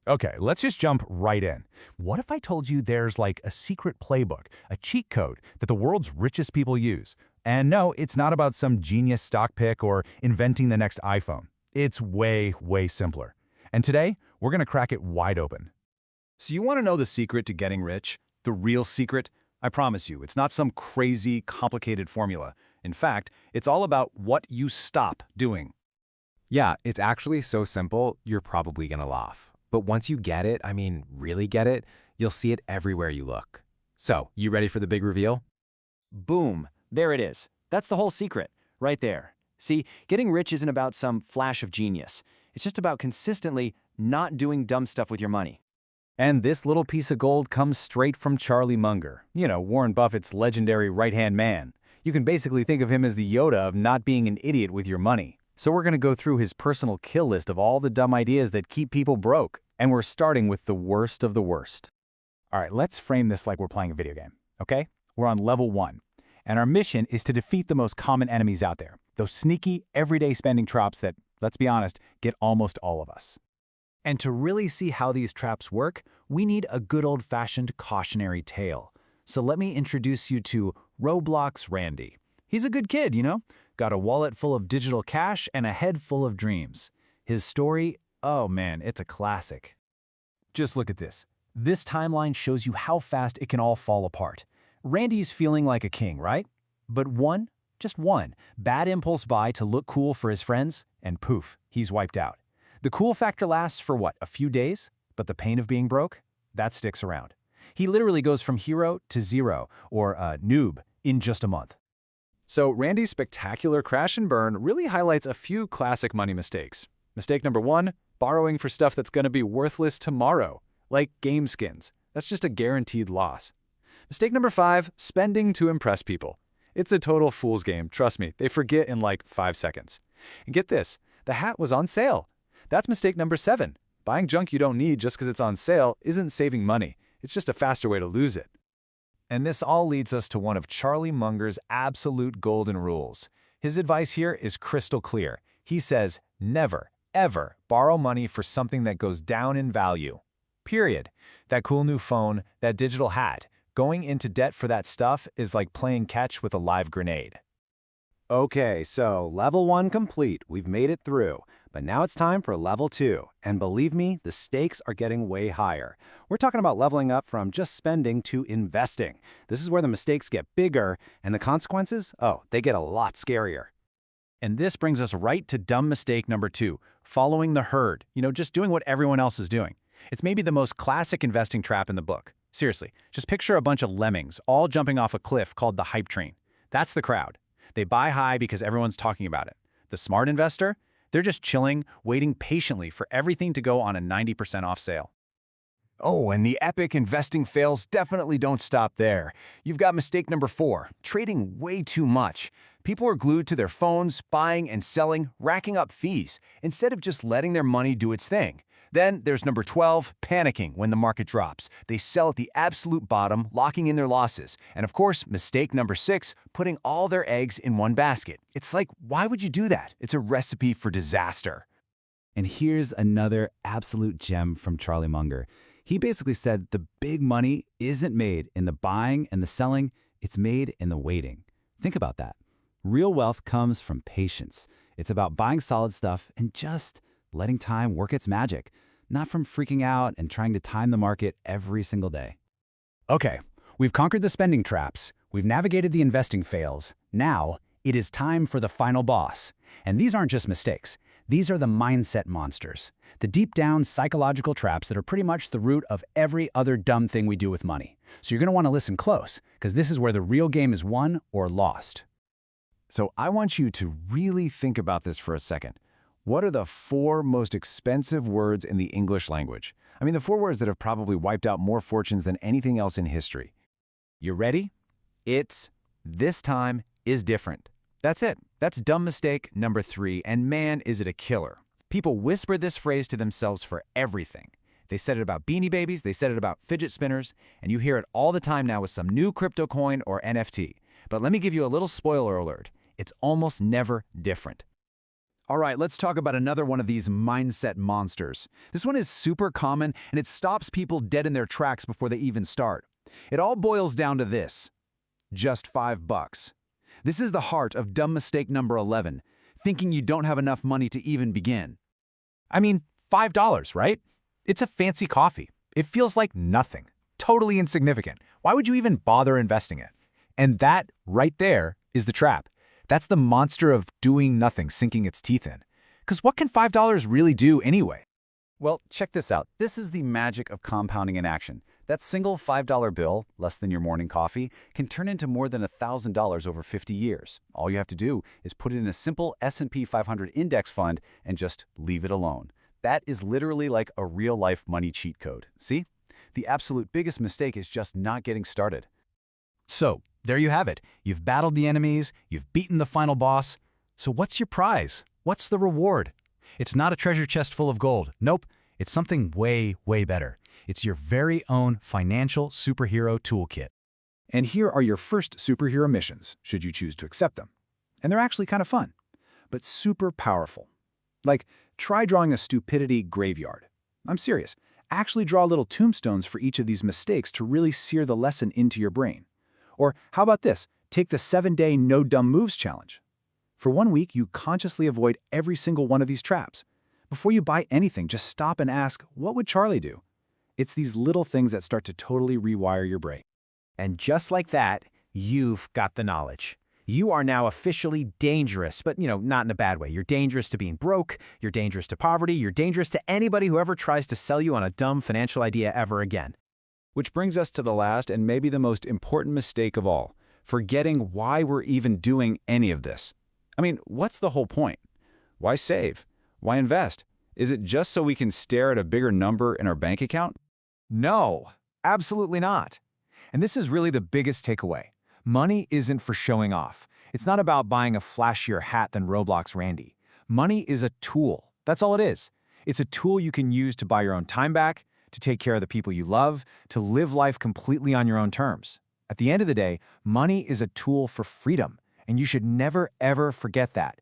Okay, let's just jump right in. What if I told you there's like a secret playbook, a cheat code that the world's richest people use? And no, it's not about some genius stock pick or inventing the next iPhone. It's way, way simpler. And today, we're gonna crack it wide open. So you want to know the secret to getting rich? The real secret? I promise you, it's not some crazy, complicated formula. In fact, it's all about what you stop doing. Yeah, it's actually so simple, you're probably gonna laugh. But once you get it, really get it, you'll see it everywhere you look. So, you ready for the big reveal? Boom, there it is. That's the whole secret, right there. See, getting rich isn't about some flash of genius. It's just about consistently not doing dumb stuff with your money. And this little piece of gold comes straight from Charlie Munger, Warren Buffett's legendary right-hand man. You can basically think of him as the Yoda of not being an idiot with your money. So we're going to go through his personal kill list of all the dumb ideas that keep people broke. And we're starting with the worst of the worst. All right, let's frame this like we're playing a video game, okay? We're on level 1, and our mission is to defeat the most common enemies out there, those sneaky, everyday spending traps that, let's be honest, get almost all of us. And to really see how these traps work, we need a good old-fashioned cautionary tale. So let me introduce you to Roblox Randy. He's a good kid, Got a wallet full of digital cash and a head full of dreams. His story, oh man, it's a classic. Just look at this. This timeline shows you how fast it can all fall apart. Randy's feeling like a king, right? But just one, bad impulse buy to look cool for his friends, and poof, he's wiped out. The cool factor lasts for what, a few days? But the pain of being broke? That sticks around. He literally goes from hero to zero, or noob, in just a month. So Randy's spectacular crash and burn really highlights a few classic money mistakes. Mistake number 1, borrowing for stuff that's going to be worthless tomorrow, like game skins. That's just a guaranteed loss. Mistake number 5, spending to impress people. It's a total fool's game, trust me, they forget in like 5 seconds. And get this, the hat was on sale. That's mistake number 7. Buying junk you don't need just because it's on sale isn't saving money. It's just a faster way to lose it. And this all leads us to one of Charlie Munger's absolute golden rules. His advice here is crystal clear. He says, never, ever borrow money for something that goes down in value. Period. That cool new phone, that digital hat, going into debt for that stuff is like playing catch with a live grenade. Okay, so level 1 complete, we've made it through. But now it's time for level 2, and believe me, the stakes are getting way higher. We're talking about leveling up from just spending to investing. This is where the mistakes get bigger, and the consequences, they get a lot scarier. And this brings us right to dumb mistake number 2, following the herd, just doing what everyone else is doing. It's maybe the most classic investing trap in the book. Seriously, just picture a bunch of lemmings all jumping off a cliff called the hype train. That's the crowd. They buy high because everyone's talking about it. The smart investor? They're just chilling, waiting patiently for everything to go on a 90% off sale. Oh, and the epic investing fails definitely don't stop there. You've got mistake number 4, trading way too much. People are glued to their phones, buying and selling, racking up fees, instead of just letting their money do its thing. Then there's number 12, panicking when the market drops. They sell at the absolute bottom, locking in their losses. And of course, mistake number 6, putting all their eggs in one basket. It's like, why would you do that? It's a recipe for disaster. And here's another absolute gem from Charlie Munger. He basically said the big money isn't made in the buying and the selling, it's made in the waiting. Think about that. Real wealth comes from patience. It's about buying solid stuff and just letting time work its magic, not from freaking out and trying to time the market every single day. Okay, we've conquered the spending traps. We've navigated the investing fails. Now, it is time for the final boss. And these aren't just mistakes. These are the mindset monsters, the deep-down psychological traps that are pretty much the root of every other dumb thing we do with money. So you're going to want to listen close, because this is where the real game is won or lost. So I want you to really think about this for a second. What are the 4 most expensive words in the English language? The 4 words that have probably wiped out more fortunes than anything else in history. You ready? It's this time is different. That's it. That's dumb mistake number 3, and man, is it a killer. People whisper this phrase to themselves for everything. They said it about Beanie Babies, they said it about fidget spinners, and you hear it all the time now with some new crypto coin or NFT. But let me give you a little spoiler alert. It's almost never different. All right, let's talk about another one of these mindset monsters. This one is super common, and it stops people dead in their tracks before they even start. It all boils down to this: just $5. This is the heart of dumb mistake number 11, thinking you don't have enough money to even begin. I mean, $5, right? It's a fancy coffee. It feels like nothing. Totally insignificant. Why would you even bother investing it? And that, right there, is the trap. That's the monster of doing nothing sinking its teeth in. Because what can $5 really do anyway? Well, check this out. This is the magic of compounding in action. That single $5 bill, less than your morning coffee, can turn into more than $1,000 over 50 years. All you have to do is put it in a simple S&P 500 index fund and just leave it alone. That is literally like a real-life money cheat code. See? The absolute biggest mistake is just not getting started. So, there you have it. You've battled the enemies, you've beaten the final boss. So what's your prize? What's the reward? It's not a treasure chest full of gold. Nope, it's something way, way better. It's your very own financial superhero toolkit. And here are your first superhero missions, should you choose to accept them. And they're actually kind of fun, but super powerful. Like, try drawing a stupidity graveyard. I'm serious. Actually draw little tombstones for each of these mistakes to really sear the lesson into your brain. Or how about this? Take the 7-day No Dumb Moves challenge. For 1 week, you consciously avoid every single one of these traps. Before you buy anything, just stop and ask, what would Charlie do? It's these little things that start to totally rewire your brain. And just like that, you've got the knowledge. You are now officially dangerous, but not in a bad way. You're dangerous to being broke, you're dangerous to poverty, you're dangerous to anybody who ever tries to sell you on a dumb financial idea ever again. Which brings us to the last and maybe the most important mistake of all, forgetting why we're even doing any of this. I mean, what's the whole point? Why save? Why invest? Is it just so we can stare at a bigger number in our bank account? No, absolutely not. And this is really the biggest takeaway. Money isn't for showing off. It's not about buying a flashier hat than Roblox Randy. Money is a tool. That's all it is. It's a tool you can use to buy your own time back, to take care of the people you love, to live life completely on your own terms. At the end of the day, money is a tool for freedom, and you should never, ever forget that.